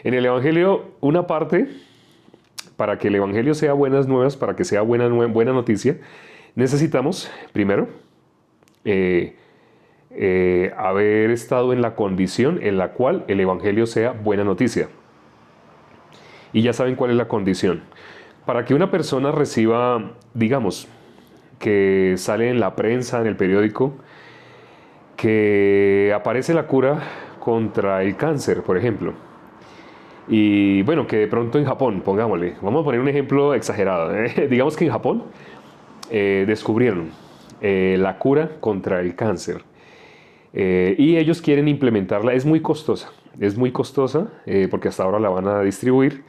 En el Evangelio, una parte, para que el Evangelio sea buenas nuevas, para que sea buena noticia, necesitamos, primero, haber estado en la condición en la cual el Evangelio sea buena noticia. Y ya saben cuál es la condición. Para que una persona reciba, digamos, que sale en la prensa, en el periódico, que aparece la cura contra el cáncer, por ejemplo. Y bueno, que de pronto en Japón, pongámosle, vamos a poner un ejemplo exagerado. Digamos que en Japón descubrieron la cura contra el cáncer. Y ellos quieren implementarla. Es muy costosa porque hasta ahora la van a distribuir.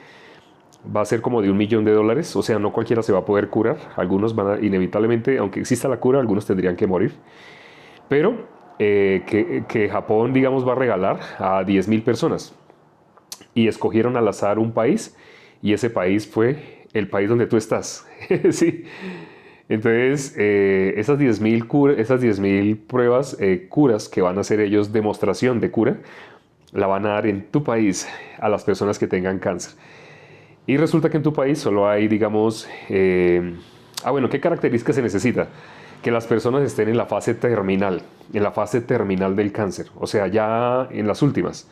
Va a ser como de $1.000.000, o sea, no cualquiera se va a poder curar. Algunos van a, inevitablemente, aunque exista la cura, algunos tendrían que morir. Pero que Japón, digamos, va a regalar a 10.000 personas. Y escogieron al azar un país, y ese país fue el país donde tú estás. Sí. Entonces, esas 10.000 pruebas, curas que van a hacer ellos, demostración de cura, la van a dar en tu país a las personas que tengan cáncer. Y resulta que en tu país solo hay, digamos, bueno, ¿qué características se necesita? Que las personas estén en la fase terminal del cáncer, o sea, ya en las últimas.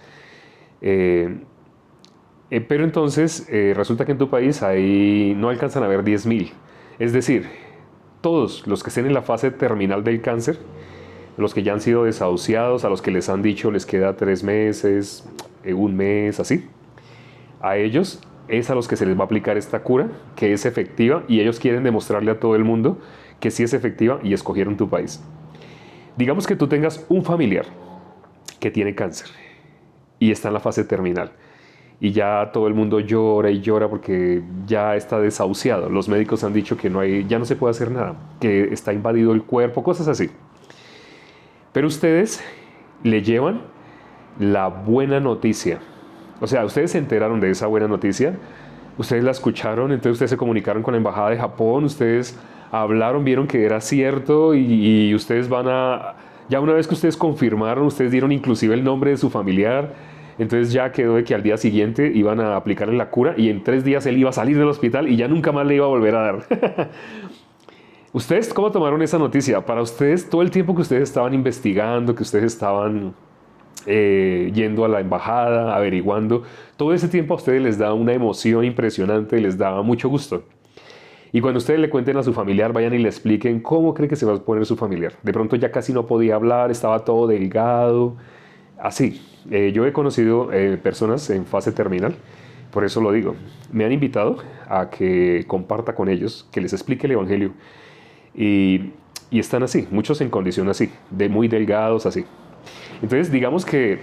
Pero entonces resulta que en tu país ahí no alcanzan a ver 10.000. Es decir, todos los que estén en la fase terminal del cáncer, los que ya han sido desahuciados, a los que les han dicho les queda 3 meses, un mes, así, a ellos es a los que se les va a aplicar esta cura, que es efectiva, y ellos quieren demostrarle a todo el mundo que sí es efectiva y escogieron tu país. Digamos que tú tengas un familiar que tiene cáncer y está en la fase terminal y ya todo el mundo llora y llora porque ya está desahuciado. Los médicos han dicho que ya no se puede hacer nada, que está invadido el cuerpo, cosas así. Pero ustedes le llevan la buena noticia. O sea, ustedes se enteraron de esa buena noticia, ustedes la escucharon, entonces ustedes se comunicaron con la embajada de Japón, ustedes hablaron, vieron que era cierto y ustedes ya una vez que ustedes confirmaron, ustedes dieron inclusive el nombre de su familiar, entonces ya quedó de que al día siguiente iban a aplicarle la cura y en 3 días él iba a salir del hospital y ya nunca más le iba a volver a dar. ¿Ustedes cómo tomaron esa noticia? Para ustedes, todo el tiempo que ustedes estaban investigando, que ustedes estaban yendo a la embajada, averiguando, todo ese tiempo a ustedes les da una emoción impresionante, les da mucho gusto. Y cuando ustedes le cuenten a su familiar, vayan y le expliquen cómo cree que se va a poner su familiar. De pronto ya casi no podía hablar, estaba todo delgado, así. Yo he conocido personas en fase terminal, por eso lo digo. Me han invitado a que comparta con ellos, que les explique el Evangelio. Y están así, muchos en condición así, de muy delgados así. Entonces, digamos que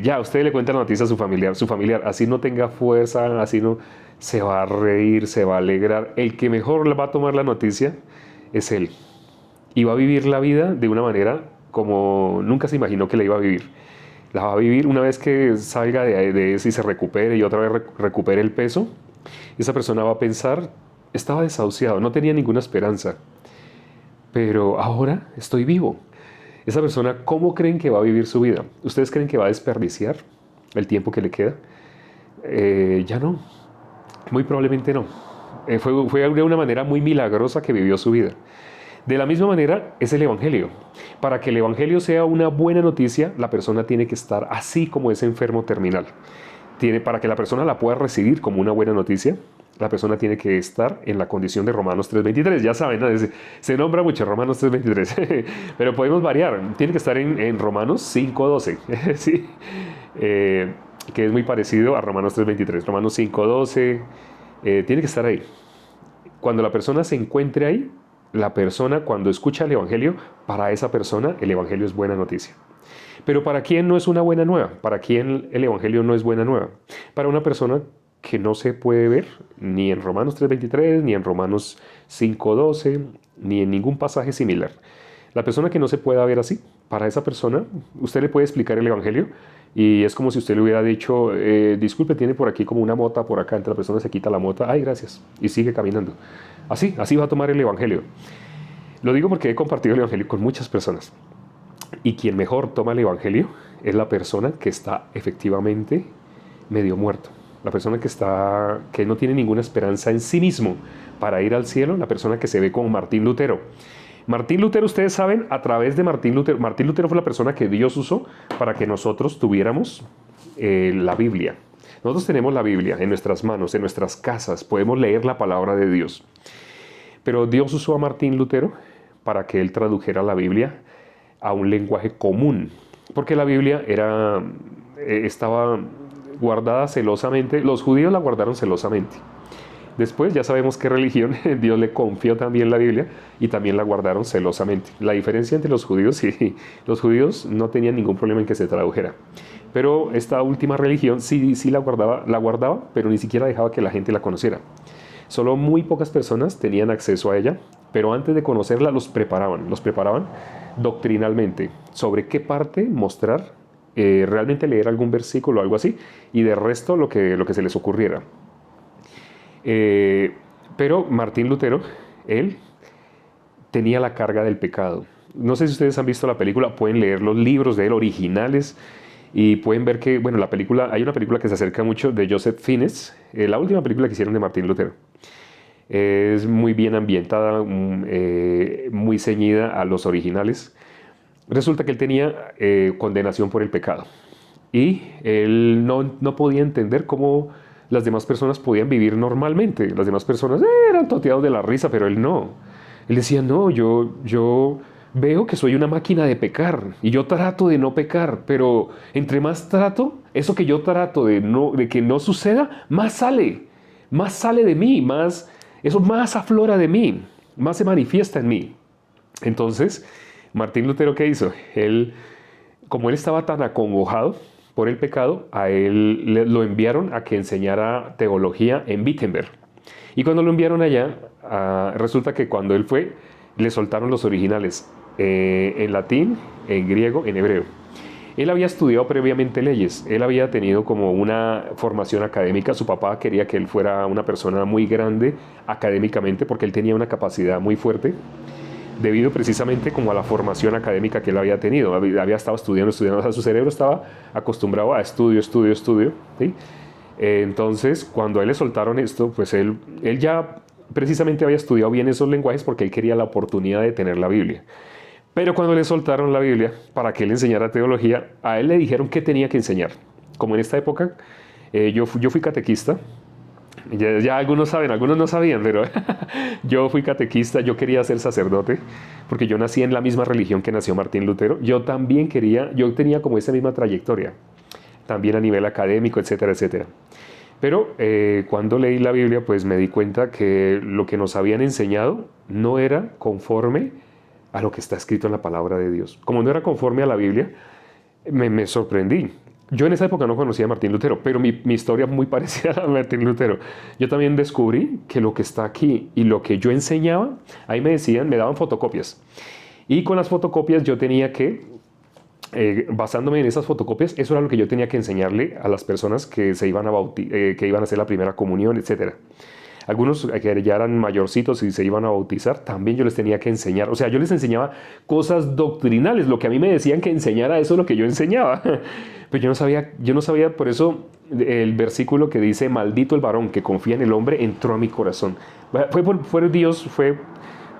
ya usted le cuenta la noticia a su familiar, así no tenga fuerza, así no, se va a reír, se va a alegrar. El que mejor le va a tomar la noticia es él. Y va a vivir la vida de una manera como nunca se imaginó que la iba a vivir. La va a vivir una vez que salga de eso y se recupere y otra vez recupere el peso. Esa persona va a pensar, estaba desahuciado, no tenía ninguna esperanza, pero ahora estoy vivo. Esa persona, ¿cómo creen que va a vivir su vida? ¿Ustedes creen que va a desperdiciar el tiempo que le queda? Ya no, muy probablemente no. Fue de una manera muy milagrosa que vivió su vida. De la misma manera es el Evangelio. Para que el Evangelio sea una buena noticia, la persona tiene que estar así como ese enfermo terminal. Para que la persona la pueda recibir como una buena noticia, la persona tiene que estar en la condición de Romanos 3.23. Ya saben, ¿no? Se nombra mucho Romanos 3.23, pero podemos variar. Tiene que estar en Romanos 5.12, ¿sí? Que es muy parecido a Romanos 3.23. Romanos 5.12, tiene que estar ahí. Cuando la persona se encuentre ahí, la persona cuando escucha el Evangelio, para esa persona el Evangelio es buena noticia. Pero ¿para quién no es una buena nueva? ¿Para quién el Evangelio no es buena nueva? Para una persona que no se puede ver ni en Romanos 3.23, ni en Romanos 5.12, ni en ningún pasaje similar. La persona que no se pueda ver así, para esa persona, usted le puede explicar el Evangelio y es como si usted le hubiera dicho, disculpe, tiene por aquí como una mota por acá, entonces la persona se quita la mota, ay, gracias, y sigue caminando. Así va a tomar el Evangelio. Lo digo porque he compartido el Evangelio con muchas personas. Y quien mejor toma el Evangelio es la persona que está efectivamente medio muerto. La persona que no tiene ninguna esperanza en sí mismo para ir al cielo, la persona que se ve como Martín Lutero. Martín Lutero, ustedes saben, a través de Martín Lutero fue la persona que Dios usó para que nosotros tuviéramos la Biblia. Nosotros tenemos la Biblia en nuestras manos, en nuestras casas, podemos leer la palabra de Dios. Pero Dios usó a Martín Lutero para que él tradujera la Biblia a un lenguaje común, porque la Biblia estaba guardada celosamente, los judíos la guardaron celosamente. Después ya sabemos qué religión, Dios le confió también la Biblia y también la guardaron celosamente. La diferencia entre los judíos y los judíos no tenían ningún problema en que se tradujera. Pero esta última religión sí la guardaba, pero ni siquiera dejaba que la gente la conociera. Solo muy pocas personas tenían acceso a ella, pero antes de conocerla los preparaban doctrinalmente sobre qué parte mostrar, realmente leer algún versículo o algo así, y de resto lo que se les ocurriera. Pero Martín Lutero, él tenía la carga del pecado. No sé si ustedes han visto la película, pueden leer los libros de él originales y pueden ver que, bueno, hay una película que se acerca mucho de Joseph Fiennes, la última película que hicieron de Martín Lutero. Es muy bien ambientada, muy ceñida a los originales. Resulta que él tenía condenación por el pecado y él no podía entender cómo las demás personas podían vivir normalmente. Las demás personas eran toteados de la risa, pero él no. Él decía, no, yo veo que soy una máquina de pecar y yo trato de no pecar, pero entre más trato, eso que yo trato de que no suceda, más sale de mí, eso más aflora de mí, más se manifiesta en mí. Entonces, Martín Lutero, ¿qué hizo? Como él estaba tan acongojado por el pecado, a él lo enviaron a que enseñara teología en Wittenberg. Y cuando lo enviaron allá, resulta que cuando él fue, le soltaron los originales en latín, en griego, en hebreo. Él había estudiado previamente leyes, él había tenido como una formación académica, su papá quería que él fuera una persona muy grande académicamente porque él tenía una capacidad muy fuerte, debido precisamente como a la formación académica que él había tenido. Había estado estudiando, o sea, su cerebro estaba acostumbrado a estudio, ¿sí? Entonces, cuando a él le soltaron esto, pues él ya precisamente había estudiado bien esos lenguajes porque él quería la oportunidad de tener la Biblia. Pero cuando le soltaron la Biblia para que él enseñara teología, a él le dijeron qué tenía que enseñar. Como en esta época, yo fui catequista. Ya algunos saben, algunos no sabían, pero yo fui catequista, yo quería ser sacerdote, porque yo nací en la misma religión que nació Martín Lutero. Yo tenía como esa misma trayectoria, también a nivel académico, etcétera, etcétera. Pero cuando leí la Biblia, pues me di cuenta que lo que nos habían enseñado no era conforme a lo que está escrito en la palabra de Dios. Como no era conforme a la Biblia, me sorprendí. Yo en esa época no conocía a Martín Lutero, pero mi historia es muy parecida a la de Martín Lutero. Yo también descubrí que lo que está aquí y lo que yo enseñaba, ahí me daban fotocopias. Y con las fotocopias yo tenía que, basándome en esas fotocopias, eso era lo que yo tenía que enseñarle a las personas que iban a hacer la primera comunión, etc. Algunos que ya eran mayorcitos y se iban a bautizar, también yo les tenía que enseñar. O sea, yo les enseñaba cosas doctrinales. Lo que a mí me decían que enseñara, eso es lo que yo enseñaba. Pero yo no sabía, por eso el versículo que dice, maldito el varón que confía en el hombre, entró a mi corazón.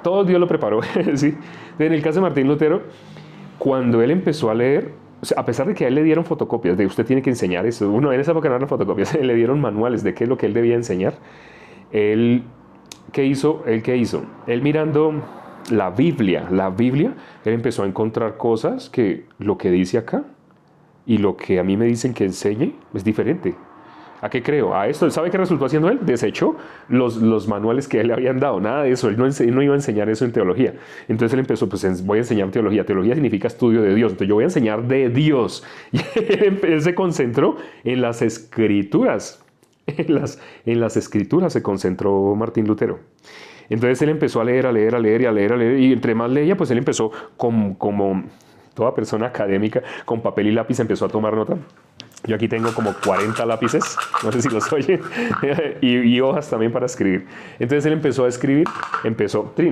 Todo Dios lo preparó. ¿Sí? En el caso de Martín Lutero, cuando él empezó a leer, o sea, a pesar de que a él le dieron fotocopias, de usted tiene que enseñar eso. En esa época no eran fotocopias, le dieron manuales de qué es lo que él debía enseñar. ¿Qué hizo? Él mirando la Biblia, él empezó a encontrar cosas que lo que dice acá y lo que a mí me dicen que enseñe es diferente. ¿A qué creo? A esto. ¿Sabe qué resultó haciendo él? Desechó los manuales que él le habían dado. Nada de eso. Él no iba a enseñar eso en teología. Entonces él empezó, pues voy a enseñar teología. Teología significa estudio de Dios. Entonces yo voy a enseñar de Dios. Y él se concentró en las Escrituras. En las Escrituras se concentró Martín Lutero. Entonces él empezó a leer, y entre más leía, pues él empezó como toda persona académica, con papel y lápiz empezó a tomar nota. Yo aquí tengo como 40 lápices, no sé si los oyen, y hojas también para escribir. Entonces él empezó a escribir,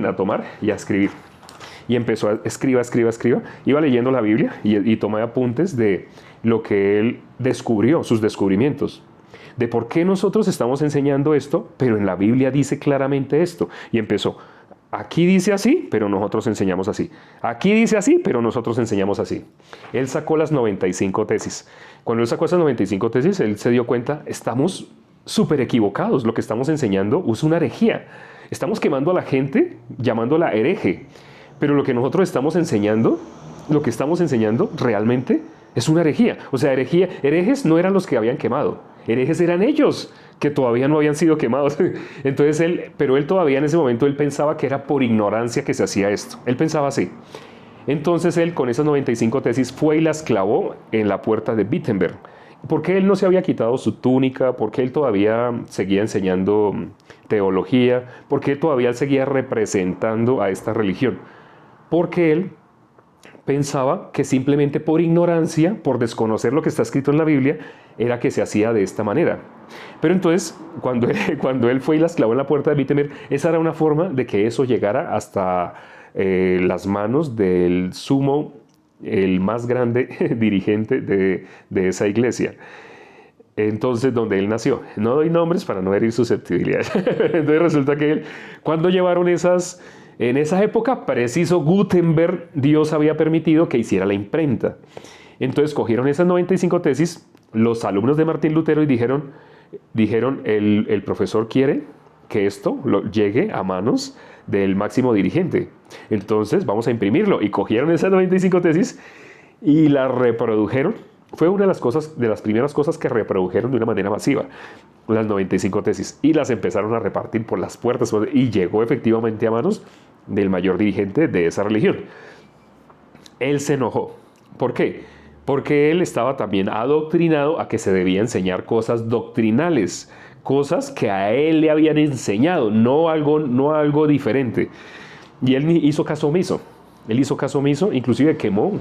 a tomar y a escribir. Y empezó a escriba. Iba leyendo la Biblia y tomaba apuntes de lo que él descubrió, sus descubrimientos. De por qué nosotros estamos enseñando esto, pero en la Biblia dice claramente esto. Y empezó, aquí dice así, pero nosotros enseñamos así. Aquí dice así, pero nosotros enseñamos así. Él sacó las 95 tesis. Cuando él sacó esas 95 tesis, él se dio cuenta, estamos súper equivocados. Lo que estamos enseñando es una herejía. Estamos quemando a la gente, llamándola hereje. Pero lo que nosotros estamos enseñando, lo que estamos enseñando realmente es una herejía. O sea, herejes no eran los que habían quemado. Herejes eran ellos, que todavía no habían sido quemados. Entonces pero él todavía en ese momento, él pensaba que era por ignorancia que se hacía esto. Él pensaba así. Entonces él con esas 95 tesis fue y las clavó en la puerta de Wittenberg. ¿Por qué él no se había quitado su túnica? ¿Por qué él todavía seguía enseñando teología? ¿Por qué todavía seguía representando a esta religión? Porque él pensaba que simplemente por ignorancia, por desconocer lo que está escrito en la Biblia, era que se hacía de esta manera. Pero entonces, cuando él fue y las clavó en la puerta de Wittenberg, esa era una forma de que eso llegara hasta las manos del sumo, el más grande dirigente de esa iglesia. Entonces, donde él nació. No doy nombres para no herir susceptibilidades. Entonces resulta que cuando llevaron esas... En esa época, preciso Gutenberg, Dios había permitido que hiciera la imprenta. Entonces cogieron esas 95 tesis, los alumnos de Martín Lutero, y dijeron el profesor quiere que esto llegue a manos del máximo dirigente. Entonces vamos a imprimirlo. Y cogieron esas 95 tesis y las reprodujeron. Fue una de las primeras cosas que reprodujeron de una manera masiva, las 95 tesis, y las empezaron a repartir por las puertas, y llegó efectivamente a manos del mayor dirigente de esa religión. Él se enojó. ¿Por qué? Porque él estaba también adoctrinado a que se debía enseñar cosas doctrinales, cosas que a él le habían enseñado, no algo diferente. Y él hizo caso omiso. Él hizo caso omiso, inclusive quemó.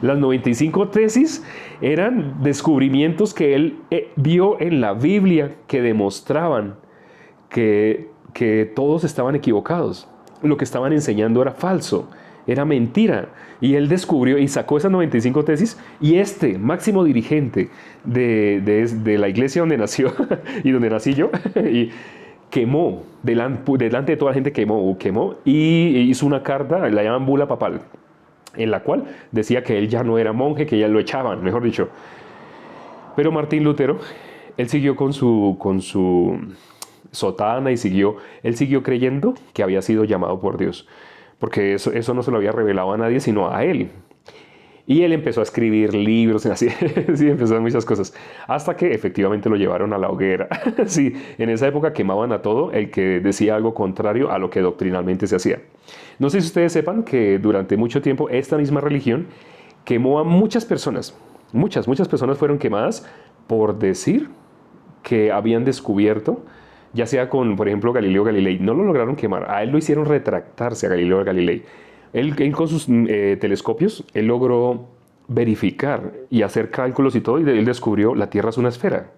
Las 95 tesis eran descubrimientos que él vio en la Biblia que demostraban que todos estaban equivocados. Lo que estaban enseñando era falso, era mentira. Y él descubrió y sacó esas 95 tesis, y este máximo dirigente de la iglesia donde nació y donde nací yo, y quemó, delante de toda la gente quemó y hizo una carta, la llaman bula papal, en la cual decía que él ya no era monje, que ya lo echaban, mejor dicho. Pero Martín Lutero, él siguió con su sotana y él siguió creyendo que había sido llamado por Dios, porque eso no se lo había revelado a nadie, sino a él. Y él empezó a escribir libros, así, sí, empezó a muchas cosas, hasta que efectivamente lo llevaron a la hoguera. Sí, en esa época quemaban a todo el que decía algo contrario a lo que doctrinalmente se hacía. No sé si ustedes sepan que durante mucho tiempo esta misma religión quemó a muchas personas. Muchas personas fueron quemadas por decir que habían descubierto, ya sea con, por ejemplo, Galileo Galilei. No lo lograron quemar, a él lo hicieron retractarse, a Galileo Galilei. Él con sus telescopios, él logró verificar y hacer cálculos y todo, y él descubrió la Tierra es una esfera.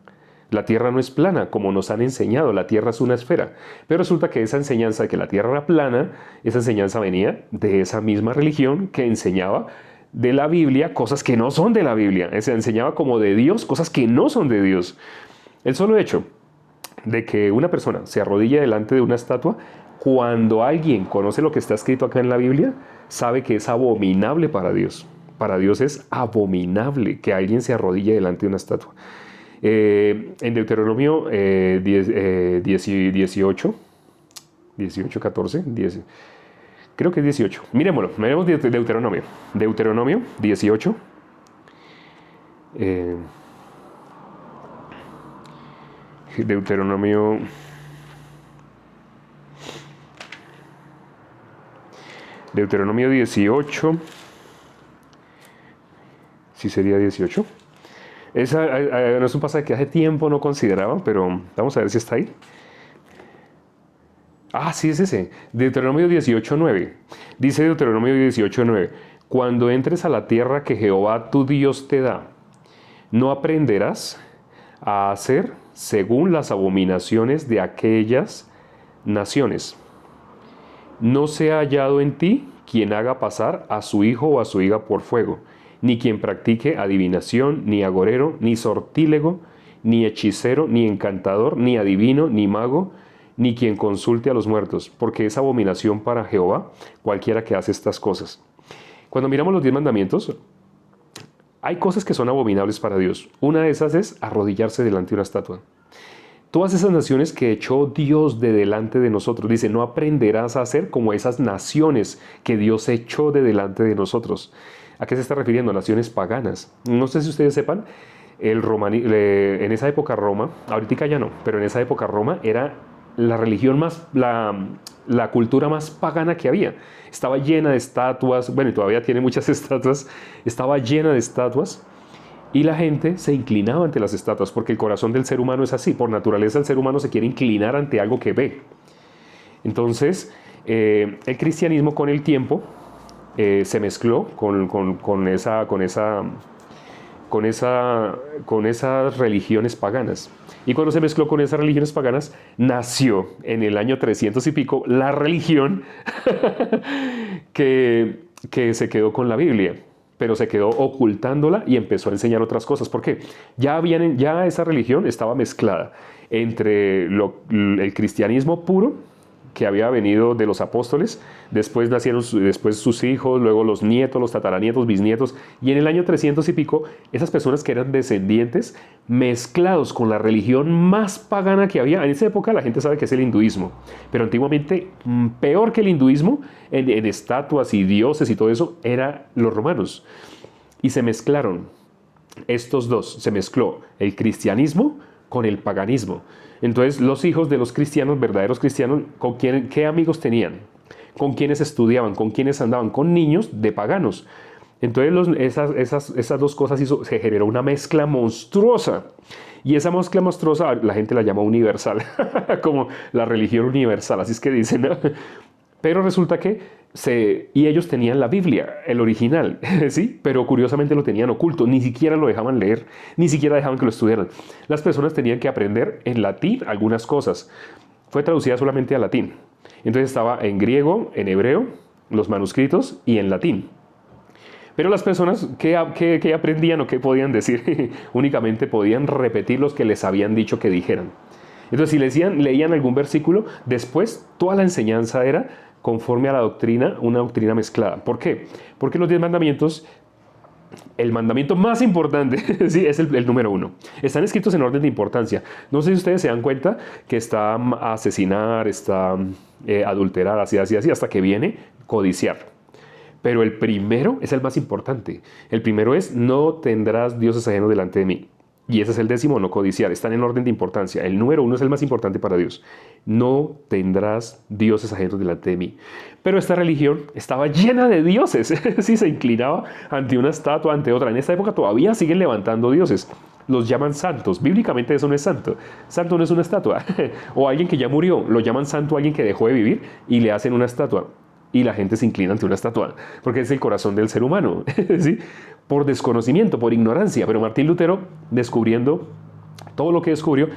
La Tierra no es plana, como nos han enseñado, la Tierra es una esfera. Pero resulta que esa enseñanza de que la Tierra era plana, esa enseñanza venía de esa misma religión que enseñaba de la Biblia cosas que no son de la Biblia. Se enseñaba como de Dios cosas que no son de Dios. El solo hecho de que una persona se arrodille delante de una estatua, cuando alguien conoce lo que está escrito acá en la Biblia, sabe que es abominable para Dios. Para Dios es abominable que alguien se arrodille delante de una estatua. En Deuteronomio 18, 14, 10, creo que es 18. Miremos Deuteronomio. Deuteronomio 18. Deuteronomio 18. Sí sería 18. No es un pasaje que hace tiempo no consideraba, pero vamos a ver si está ahí. Ah, sí, es ese. Deuteronomio 18:9. Dice Deuteronomio 18:9. Cuando entres a la tierra que Jehová tu Dios te da, no aprenderás a hacer según las abominaciones de aquellas naciones. No sea hallado en ti quien haga pasar a su hijo o a su hija por fuego, ni quien practique adivinación, ni agorero, ni sortílego, ni hechicero, ni encantador, ni adivino, ni mago, ni quien consulte a los muertos, porque es abominación para Jehová cualquiera que hace estas cosas. Cuando miramos los 10 mandamientos, hay cosas que son abominables para Dios. Una de esas es arrodillarse delante de una estatua. Todas esas naciones que echó Dios de delante de nosotros, dice, no aprenderás a hacer como esas naciones que Dios echó de delante de nosotros. ¿A qué se está refiriendo? Naciones paganas. No sé si ustedes sepan, en esa época Roma, ahorita ya no, pero en esa época Roma era la religión más, la cultura más pagana que había. Estaba llena de estatuas, bueno, y todavía tiene muchas estatuas, estaba llena de estatuas, y la gente se inclinaba ante las estatuas, porque el corazón del ser humano es así, por naturaleza el ser humano se quiere inclinar ante algo que ve. Entonces, el cristianismo con el tiempo se mezcló con esas religiones paganas. Y cuando se mezcló con esas religiones paganas, nació en el año 300 y pico la religión que se quedó con la Biblia, pero se quedó ocultándola y empezó a enseñar otras cosas. ¿Por qué? Ya esa religión estaba mezclada entre el cristianismo puro, que había venido de los apóstoles, después nacieron sus hijos, luego los nietos, los tataranietos, bisnietos, y en el año 300 y pico, esas personas que eran descendientes, mezclados con la religión más pagana que había. En esa época la gente sabe que es el hinduismo, pero antiguamente, peor que el hinduismo, en estatuas y dioses y todo eso, eran los romanos. Y se mezclaron estos dos, se mezcló el cristianismo con el paganismo. Entonces los hijos de los cristianos, verdaderos cristianos, ¿qué amigos tenían? ¿Con quiénes estudiaban? ¿Con quiénes andaban? Con niños de paganos. Entonces esas dos cosas se generó una mezcla monstruosa. Y esa mezcla monstruosa la gente la llama universal, como la religión universal, así es que dicen, ¿no? Pero resulta que y ellos tenían la Biblia, el original, ¿sí? Pero curiosamente lo tenían oculto, ni siquiera lo dejaban leer, ni siquiera dejaban que lo estudiaran. Las personas tenían que aprender en latín algunas cosas. Fue traducida solamente a latín. Entonces estaba en griego, en hebreo, los manuscritos y en latín. Pero las personas, ¿qué aprendían o qué podían decir? Únicamente podían repetir los que les habían dicho que dijeran. Entonces, si leían algún versículo, después toda la enseñanza era conforme a la doctrina, una doctrina mezclada. ¿Por qué? Porque los 10 mandamientos, el mandamiento más importante, sí, es el número 1. Están escritos en orden de importancia. No sé si ustedes se dan cuenta que está asesinar, está adulterar, así, hasta que viene codiciar. Pero el primero es el más importante. El primero es: no tendrás dioses ajenos delante de mí. Y ese es el 10º, no codiciar. Están en orden de importancia. El número 1 es el más importante para Dios. No tendrás dioses ajenos delante de mí. Pero esta religión estaba llena de dioses. Sí, se inclinaba ante una estatua, ante otra. En esta época todavía siguen levantando dioses. Los llaman santos. Bíblicamente eso no es santo. Santo no es una estatua. O alguien que ya murió. Lo llaman santo a alguien que dejó de vivir y le hacen una estatua. Y la gente se inclina ante una estatua, porque es el corazón del ser humano, ¿sí? Por desconocimiento, por ignorancia. Pero Martín Lutero, descubriendo todo lo que descubrió,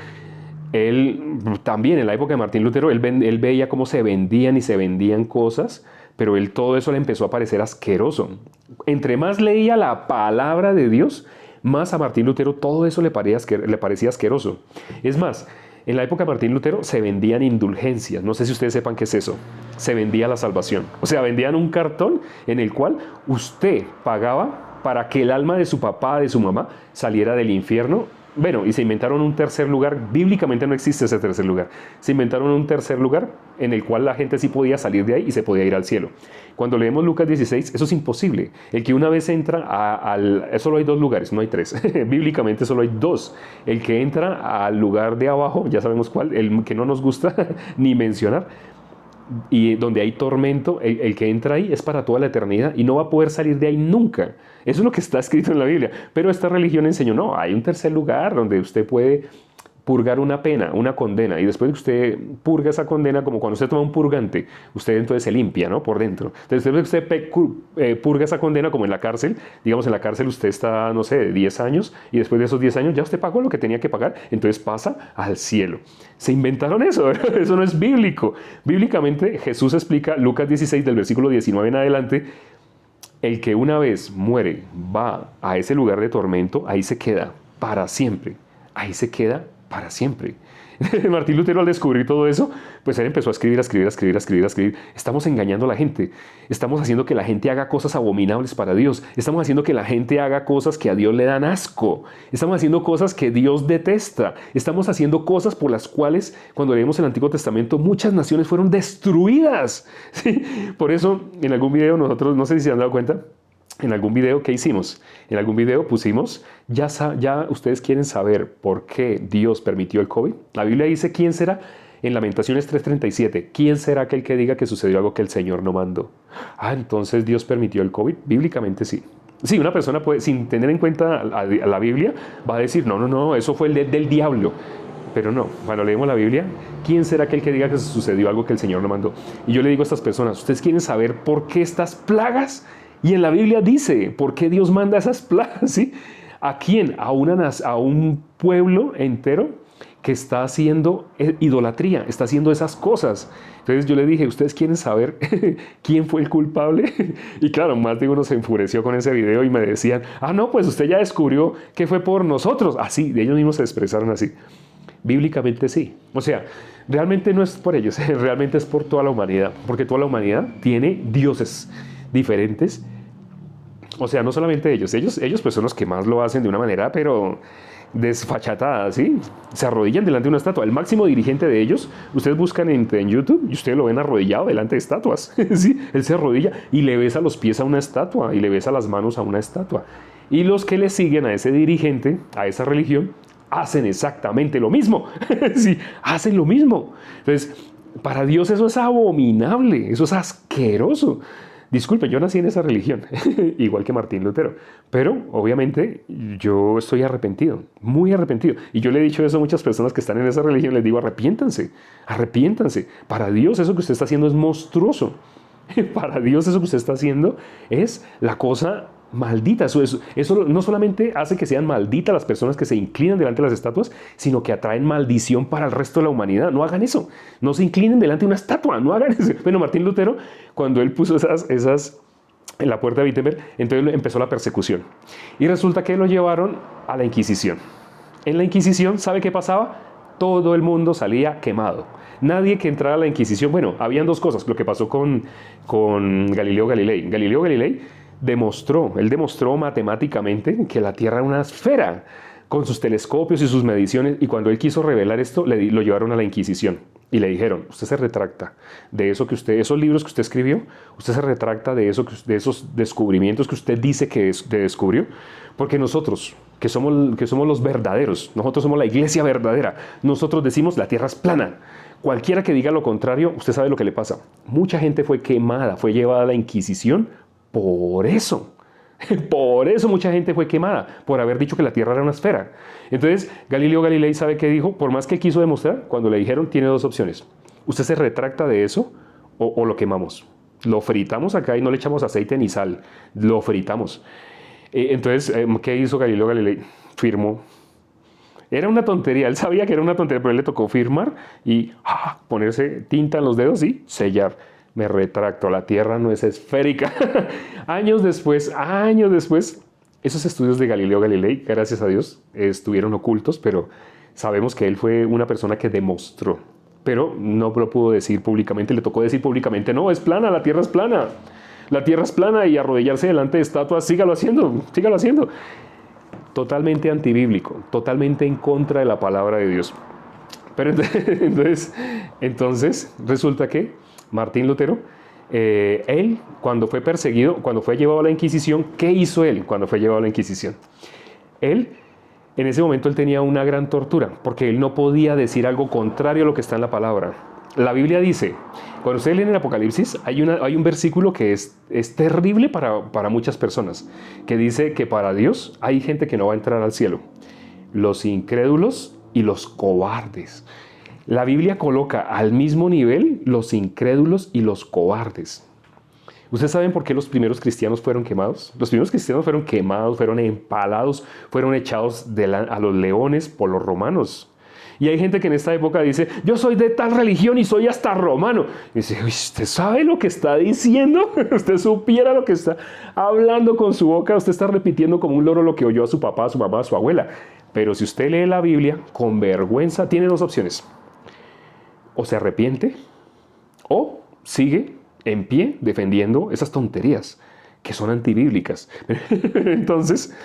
él también en la época de Martín Lutero, él veía cómo se vendían y se vendían cosas, pero todo eso le empezó a parecer asqueroso. Entre más leía la palabra de Dios, más a Martín Lutero todo eso le parecía asqueroso. Es más, en la época de Martín Lutero se vendían indulgencias. No sé si ustedes sepan qué es eso. Se vendía la salvación. O sea, vendían un cartón en el cual usted pagaba para que el alma de su papá, de su mamá, saliera del infierno. Bueno, y se inventaron un tercer lugar. Bíblicamente no existe ese tercer lugar. Se inventaron un tercer lugar en el cual la gente sí podía salir de ahí y se podía ir al cielo. Cuando leemos Lucas 16, eso es imposible. El que una vez entra solo hay 2 lugares, no hay 3. Bíblicamente solo hay 2. El que entra al lugar de abajo, ya sabemos cuál, el que no nos gusta ni mencionar, y donde hay tormento, el que entra ahí es para toda la eternidad y no va a poder salir de ahí nunca. Eso es lo que está escrito en la Biblia. Pero esta religión enseñó, no, hay un tercer lugar donde usted puede purgar una pena, una condena, y después de que usted purga esa condena, como cuando usted toma un purgante, usted entonces se limpia, ¿no? Por dentro. Entonces, después de que usted purga esa condena, como en la cárcel, digamos, en la cárcel usted está, no sé, 10 años, y después de esos 10 años ya usted pagó lo que tenía que pagar, entonces pasa al cielo. Se inventaron eso, eso no es bíblico. Bíblicamente, Jesús explica, Lucas 16, del versículo 19 en adelante, El que una vez muere, va a ese lugar de tormento, ahí se queda para siempre. Ahí se queda para siempre. Martín Lutero, al descubrir todo eso, pues él empezó a escribir. Estamos engañando a la gente. Estamos haciendo que la gente haga cosas abominables para Dios. Estamos haciendo que la gente haga cosas que a Dios le dan asco. Estamos haciendo cosas que Dios detesta. Estamos haciendo cosas por las cuales, cuando leemos el Antiguo Testamento, muchas naciones fueron destruidas. ¿Sí? Por eso, en algún video nosotros, no sé si se han dado cuenta, en algún video, ¿qué hicimos? En algún video pusimos, ya ustedes quieren saber por qué Dios permitió el COVID. La Biblia dice, ¿quién será? En Lamentaciones 3:37, ¿quién será aquel que diga que sucedió algo que el Señor no mandó? Entonces Dios permitió el COVID. Bíblicamente sí. Sí, una persona puede, sin tener en cuenta a la Biblia, va a decir, no, eso fue del diablo. Pero no, cuando leemos la Biblia, ¿quién será aquel que diga que sucedió algo que el Señor no mandó? Y yo le digo a estas personas, ¿ustedes quieren saber por qué estas plagas? Y en la Biblia dice, ¿por qué Dios manda esas plagas? ¿Sí? ¿A quién? A un pueblo entero que está haciendo idolatría, está haciendo esas cosas. Entonces yo le dije, ¿ustedes quieren saber quién fue el culpable? Y claro, más de uno se enfureció con ese video y me decían, no, pues usted ya descubrió que fue por nosotros. Así, de ellos mismos se expresaron así. Bíblicamente sí. O sea, realmente no es por ellos, realmente es por toda la humanidad, porque toda la humanidad tiene dioses diferentes. O sea, no solamente ellos pues son los que más lo hacen de una manera, pero desfachatada, ¿sí? Se arrodillan delante de una estatua. El máximo dirigente de ellos, ustedes buscan en YouTube y ustedes lo ven arrodillado delante de estatuas, ¿sí? Él se arrodilla y le besa los pies a una estatua y le besa las manos a una estatua. Y los que le siguen a ese dirigente, a esa religión, hacen exactamente lo mismo. Sí, hacen lo mismo. Entonces, para Dios eso es abominable, eso es asqueroso. Disculpe, yo nací en esa religión, igual que Martín Lutero, pero obviamente yo estoy arrepentido, muy arrepentido. Y yo le he dicho eso a muchas personas que están en esa religión, les digo, arrepiéntanse. Para Dios eso que usted está haciendo es monstruoso. Para Dios eso que usted está haciendo es la cosa maldita. Eso no solamente hace que sean malditas las personas que se inclinan delante de las estatuas, sino que atraen maldición para el resto de la humanidad. No hagan eso. No se inclinen delante de una estatua. No hagan eso. Bueno, Martín Lutero, cuando él puso esas en la puerta de Wittenberg, entonces empezó la persecución. Y resulta que lo llevaron a la Inquisición. En la Inquisición, ¿sabe qué pasaba? Todo el mundo salía quemado. Nadie que entrara a la Inquisición, bueno, habían dos cosas. Lo que pasó con Galileo Galilei. Galileo Galilei demostró matemáticamente que la Tierra era una esfera con sus telescopios y sus mediciones, y cuando él quiso revelar esto, lo llevaron a la Inquisición y le dijeron, usted se retracta de eso esos libros que usted escribió, usted se retracta de esos descubrimientos que usted dice que descubrió, porque nosotros, que somos los verdaderos, nosotros somos la iglesia verdadera, nosotros decimos la Tierra es plana. Cualquiera que diga lo contrario, usted sabe lo que le pasa. Mucha gente fue quemada, fue llevada a la Inquisición por eso. Por eso mucha gente fue quemada, por haber dicho que la Tierra era una esfera. Entonces, Galileo Galilei, ¿sabe qué dijo? Por más que quiso demostrar, cuando le dijeron, tiene dos opciones. Usted se retracta de eso o lo quemamos. Lo fritamos acá y no le echamos aceite ni sal. Lo fritamos. Entonces, ¿qué hizo Galileo Galilei? Firmó. Era una tontería, él sabía que era una tontería, pero él le tocó firmar y ponerse tinta en los dedos y sellar. Me retracto, la Tierra no es esférica. Años después, esos estudios de Galileo Galilei, gracias a Dios, estuvieron ocultos, pero sabemos que él fue una persona que demostró. Pero no lo pudo decir públicamente, le tocó decir públicamente, no, es plana, la Tierra es plana. La Tierra es plana y arrodillarse delante de estatuas, sígalo haciendo. Totalmente antibíblico, totalmente en contra de la palabra de Dios. Pero entonces resulta que Martín Lutero, él cuando fue perseguido, cuando fue llevado a la Inquisición, ¿qué hizo él cuando fue llevado a la Inquisición? En ese momento él tenía una gran tortura, porque él no podía decir algo contrario a lo que está en la palabra. La Biblia dice, cuando ustedes leen el Apocalipsis, hay un versículo que es terrible para muchas personas, que dice que para Dios hay gente que no va a entrar al cielo. Los incrédulos y los cobardes. La Biblia coloca al mismo nivel los incrédulos y los cobardes. ¿Ustedes saben por qué los primeros cristianos fueron quemados? Los primeros cristianos fueron quemados, fueron empalados, fueron echados a los leones por los romanos. Y hay gente que en esta época dice, yo soy de tal religión y soy hasta romano. Y dice, ¿usted sabe lo que está diciendo? ¿Usted supiera lo que está hablando con su boca? Usted está repitiendo como un loro lo que oyó a su papá, a su mamá, a su abuela. Pero si usted lee la Biblia con vergüenza, tiene dos opciones. O se arrepiente o sigue en pie defendiendo esas tonterías que son antibíblicas. Entonces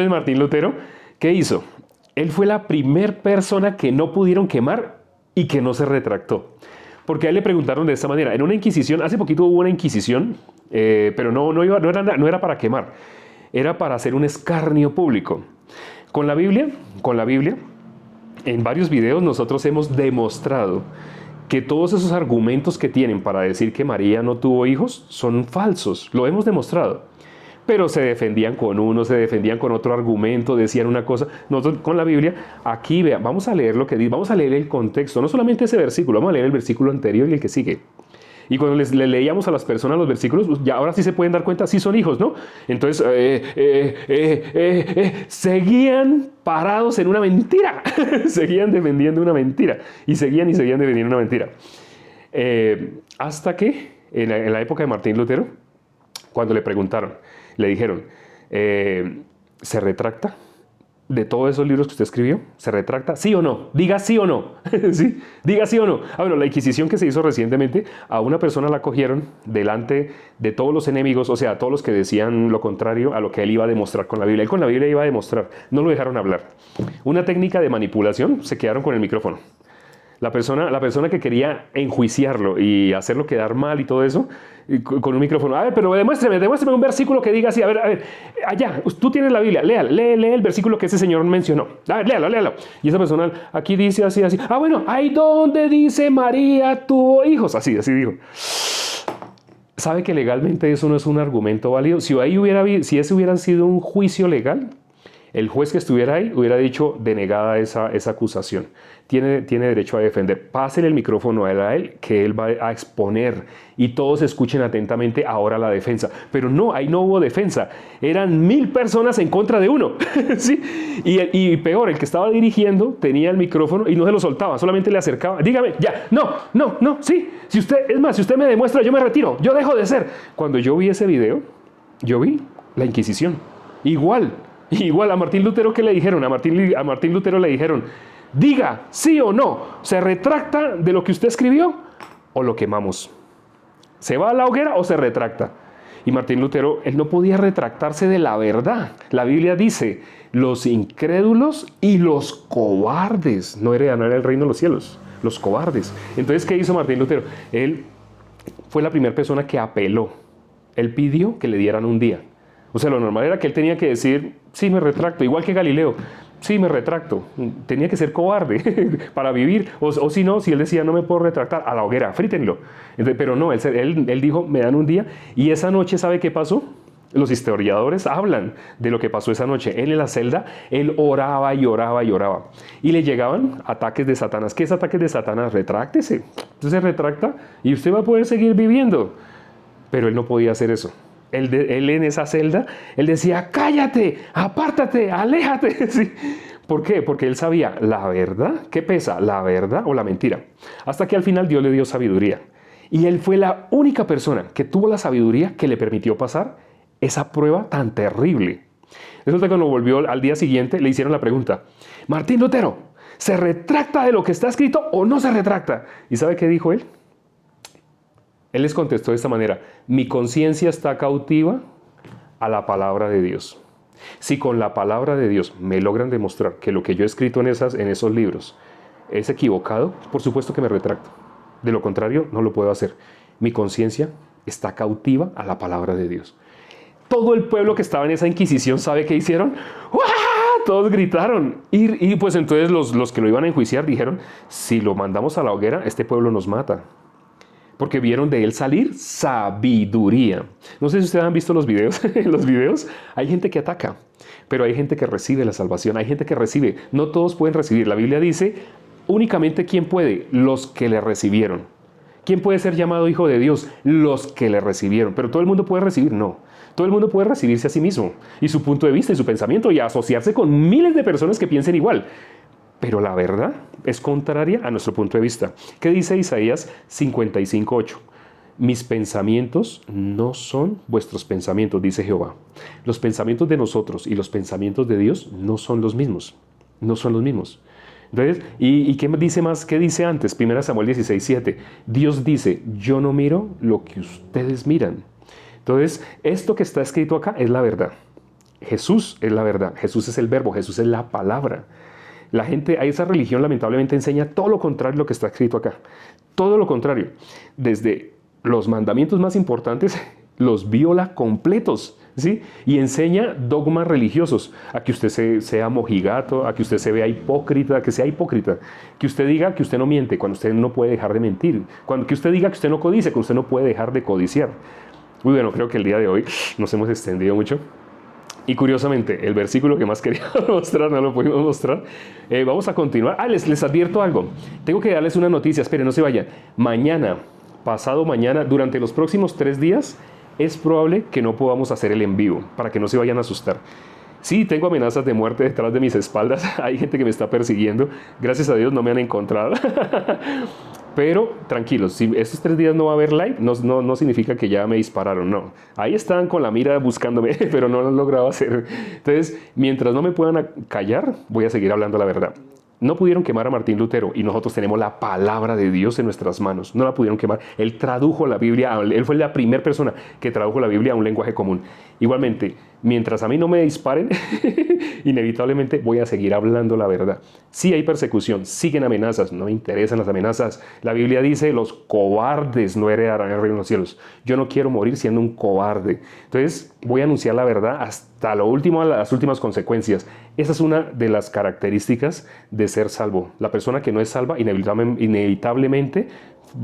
Martín Lutero, ¿qué hizo? Él fue la primera persona que no pudieron quemar y que no se retractó. Porque a él le preguntaron de esta manera. En una inquisición, hace poquito hubo una inquisición, pero no era para quemar. Era para hacer un escarnio público. Con la Biblia, en varios videos nosotros hemos demostrado que todos esos argumentos que tienen para decir que María no tuvo hijos son falsos. Lo hemos demostrado. Pero se defendían con uno, se defendían con otro argumento, decían una cosa. Nosotros con la Biblia, aquí vean, vamos a leer lo que dice, vamos a leer el contexto, no solamente ese versículo, vamos a leer el versículo anterior y el que sigue. Y cuando les leíamos a las personas los versículos, pues ya ahora sí se pueden dar cuenta, sí son hijos, ¿no? Entonces, seguían parados en una mentira, seguían defendiendo una mentira, y seguían defendiendo una mentira. Hasta que, en la época de Martín Lutero, cuando le preguntaron, le dijeron, ¿se retracta de todos esos libros que usted escribió? ¿Se retracta? ¿Sí o no? Diga sí o no. ¿Sí? Diga sí o no. Bueno, la Inquisición que se hizo recientemente, a una persona la cogieron delante de todos los enemigos, o sea, todos los que decían lo contrario a lo que él iba a demostrar con la Biblia. Él con la Biblia iba a demostrar, no lo dejaron hablar. Una técnica de manipulación, se quedaron con el micrófono. La persona que quería enjuiciarlo y hacerlo quedar mal y todo eso, con un micrófono. A ver, pero demuéstreme un versículo que diga así. A ver, allá, tú tienes la Biblia, lee el versículo que ese señor mencionó. A ver, léalo. Y esa persona aquí dice así. Ah, bueno, ahí donde dice María tuvo hijos. Así dijo. ¿Sabe que legalmente eso no es un argumento válido? Si ese hubiera sido un juicio legal, el juez que estuviera ahí hubiera dicho denegada esa acusación. Tiene derecho a defender. Pásele el micrófono a él, que él va a exponer y todos escuchen atentamente ahora la defensa. Pero no, ahí no hubo defensa. Eran 1000 personas en contra de uno. ¿Sí? Y peor, el que estaba dirigiendo tenía el micrófono y no se lo soltaba, solamente le acercaba. Dígame, ya, no, sí. Si usted me demuestra, yo me retiro, yo dejo de ser. Cuando yo vi ese video, yo vi la Inquisición. Igual a Martín Lutero, ¿qué le dijeron? A Martín Lutero le dijeron, diga sí o no, ¿se retracta de lo que usted escribió o lo quemamos? ¿Se va a la hoguera o se retracta? Y Martín Lutero, él no podía retractarse de la verdad. La Biblia dice, los incrédulos y los cobardes no heredarán el reino de los cielos. Los cobardes. Entonces, ¿qué hizo Martín Lutero? Él fue la primera persona que apeló. Él pidió que le dieran un día. O sea, lo normal era que él tenía que decir, sí, me retracto, igual que Galileo. Sí, me retracto. Tenía que ser cobarde para vivir. O si no, si él decía, no me puedo retractar, a la hoguera, frítenlo. Entonces, pero no, él dijo, me dan un día. Y esa noche, ¿sabe qué pasó? Los historiadores hablan de lo que pasó esa noche. Él en la celda, él oraba y oraba y oraba. Y le llegaban ataques de Satanás. ¿Qué es ataques de Satanás? Retráctese. Entonces se retracta y usted va a poder seguir viviendo. Pero él no podía hacer eso. Él en esa celda, él decía, cállate, apártate, aléjate. ¿Sí? ¿Por qué? Porque él sabía la verdad. ¿Qué pesa? ¿La verdad o la mentira? Hasta que al final Dios le dio sabiduría. Y él fue la única persona que tuvo la sabiduría que le permitió pasar esa prueba tan terrible. Resulta que cuando volvió al día siguiente, le hicieron la pregunta, Martín Lutero, ¿se retracta de lo que está escrito o no se retracta? ¿Y sabe qué dijo él? Él les contestó de esta manera, mi conciencia está cautiva a la palabra de Dios. Si con la palabra de Dios me logran demostrar que lo que yo he escrito en esos libros es equivocado, por supuesto que me retracto. De lo contrario, no lo puedo hacer. Mi conciencia está cautiva a la palabra de Dios. Todo el pueblo que estaba en esa Inquisición, ¿sabe qué hicieron? ¡Uah! Todos gritaron. Y pues entonces los que lo iban a enjuiciar dijeron, si lo mandamos a la hoguera, este pueblo nos mata. Porque vieron de él salir sabiduría. No sé si ustedes han visto los videos. En los videos hay gente que ataca, pero hay gente que recibe la salvación. Hay gente que recibe. No todos pueden recibir. La Biblia dice, únicamente ¿quién puede? Los que le recibieron. ¿Quién puede ser llamado hijo de Dios? Los que le recibieron. Pero ¿todo el mundo puede recibir? No. Todo el mundo puede recibirse a sí mismo y su punto de vista y su pensamiento y asociarse con miles de personas que piensen igual. pero la verdad es contraria a nuestro punto de vista. ¿Qué dice Isaías 55:8? Mis pensamientos no son vuestros pensamientos, dice Jehová. Los pensamientos de nosotros y los pensamientos de Dios no son los mismos. No son los mismos. Entonces, ¿y qué dice más? ¿Qué dice antes? 1 Samuel 16:7. Dios dice, yo no miro lo que ustedes miran. Entonces, esto que está escrito acá es la verdad. Jesús es la verdad. Jesús es el verbo. Jesús es la palabra. La gente, esa religión lamentablemente enseña todo lo contrario de lo que está escrito acá. Todo lo contrario. Desde los mandamientos más importantes los viola completos, ¿sí? Y enseña dogmas religiosos, a que usted sea mojigato, a que usted se vea hipócrita, que sea hipócrita, que usted diga que usted no miente cuando usted no puede dejar de mentir, que usted diga que usted no codicia cuando usted no puede dejar de codiciar. Muy bueno, creo que el día de hoy nos hemos extendido mucho. Y curiosamente, el versículo que más quería mostrar, no lo pudimos mostrar. Vamos a continuar. Les advierto algo. Tengo que darles una noticia, esperen, no se vayan. Mañana, pasado mañana, durante los próximos 3 días, es probable que no podamos hacer el en vivo, para que no se vayan a asustar. Sí, tengo amenazas de muerte detrás de mis espaldas. Hay gente que me está persiguiendo. Gracias a Dios no me han encontrado. Pero tranquilos, si estos 3 días no va a haber live, no significa que ya me dispararon, no. Ahí están con la mira buscándome, pero no lo han logrado hacer. Entonces, mientras no me puedan callar, voy a seguir hablando la verdad. No pudieron quemar a Martín Lutero y nosotros tenemos la palabra de Dios en nuestras manos. No la pudieron quemar. Él tradujo la Biblia, él fue la primera persona que tradujo la Biblia a un lenguaje común. Igualmente, mientras a mí no me disparen, inevitablemente voy a seguir hablando la verdad. Sí hay persecución, siguen amenazas, no me interesan las amenazas. La Biblia dice, los cobardes no heredarán el reino de los cielos. Yo no quiero morir siendo un cobarde. Entonces, voy a anunciar la verdad hasta lo último, las últimas consecuencias. Esa es una de las características de ser salvo. La persona que no es salva, inevitablemente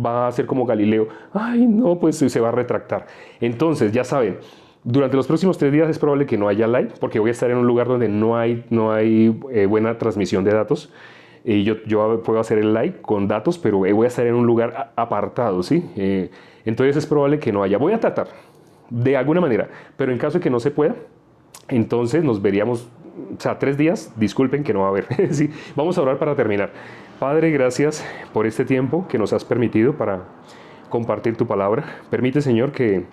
va a ser como Galileo. Ay, no, pues se va a retractar. Entonces, ya saben, durante los próximos 3 días es probable que no haya live, porque voy a estar en un lugar donde no hay buena transmisión de datos. Y yo puedo hacer el live con datos, pero voy a estar en un lugar apartado, ¿sí? Entonces es probable que no haya. Voy a tratar de alguna manera, pero en caso de que no se pueda, entonces nos veríamos, o sea, 3 días, disculpen que no va a haber. Sí, vamos a orar para terminar. Padre, gracias por este tiempo que nos has permitido para compartir tu palabra. Permite, Señor, que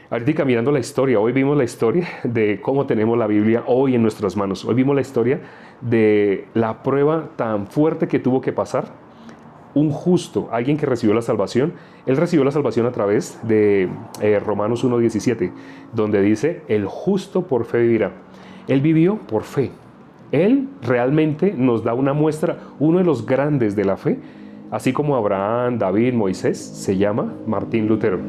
ahorita mirando la historia, hoy vimos la historia de cómo tenemos la Biblia hoy en nuestras manos. Hoy vimos la historia de la prueba tan fuerte que tuvo que pasar un justo, alguien que recibió la salvación. Él recibió la salvación a través de Romanos 1:17, donde dice, el justo por fe vivirá. Él vivió por fe. Él realmente nos da una muestra, uno de los grandes de la fe, así como Abraham, David, Moisés, se llama Martín Lutero.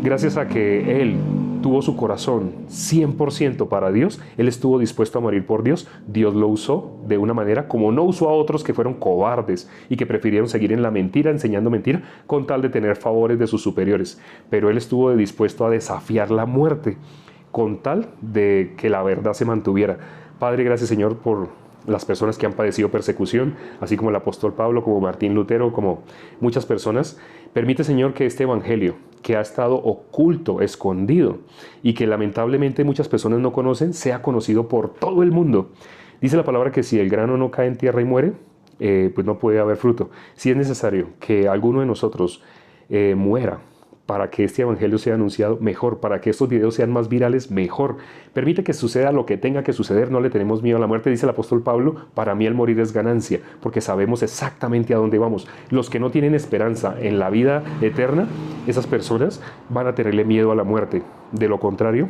Gracias a que él tuvo su corazón 100% para Dios, él estuvo dispuesto a morir por Dios, Dios lo usó de una manera como no usó a otros que fueron cobardes y que prefirieron seguir en la mentira, enseñando mentira, con tal de tener favores de sus superiores. Pero él estuvo dispuesto a desafiar la muerte, con tal de que la verdad se mantuviera. Padre, gracias, Señor, por las personas que han padecido persecución, así como el apóstol Pablo, como Martín Lutero, como muchas personas. Permite, Señor, que este evangelio, que ha estado oculto, escondido, y que lamentablemente muchas personas no conocen, sea conocido por todo el mundo. Dice la palabra que si el grano no cae en tierra y muere, pues no puede haber fruto. Si es necesario que alguno de nosotros muera para que este evangelio sea anunciado, mejor. Para que estos videos sean más virales, mejor. Permite que suceda lo que tenga que suceder. No le tenemos miedo a la muerte, dice el apóstol Pablo. Para mí el morir es ganancia, porque sabemos exactamente a dónde vamos. Los que no tienen esperanza en la vida eterna, esas personas van a tenerle miedo a la muerte. De lo contrario,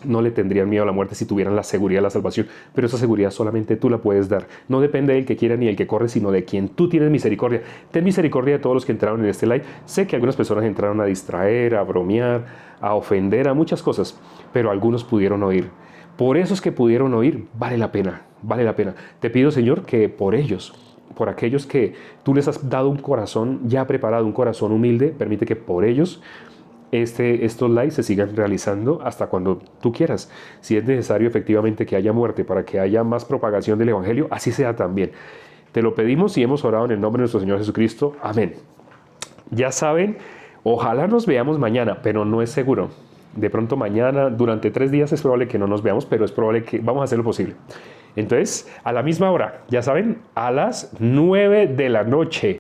no le tendrían miedo a la muerte si tuvieran la seguridad de la salvación. Pero esa seguridad solamente tú la puedes dar. No depende del que quiera ni del que corre, sino de quien tú tienes misericordia. Ten misericordia de todos los que entraron en este live. Sé que algunas personas entraron a distraer, a bromear, a ofender, a muchas cosas, pero algunos pudieron oír. Por esos que pudieron oír, vale la pena, vale la pena. Te pido, Señor, que por ellos, por aquellos que tú les has dado un corazón ya preparado, un corazón humilde, permite que por ellos estos lives se sigan realizando hasta cuando tú quieras. Si es necesario efectivamente que haya muerte para que haya más propagación del evangelio, así sea también. Te lo pedimos y hemos orado en el nombre de nuestro Señor Jesucristo. Amén. Ya saben, ojalá nos veamos mañana, pero no es seguro. De pronto mañana, durante 3 días es probable que no nos veamos, pero es probable que vamos a hacer lo posible. Entonces, a la misma hora, ya saben, a las 9 de la noche.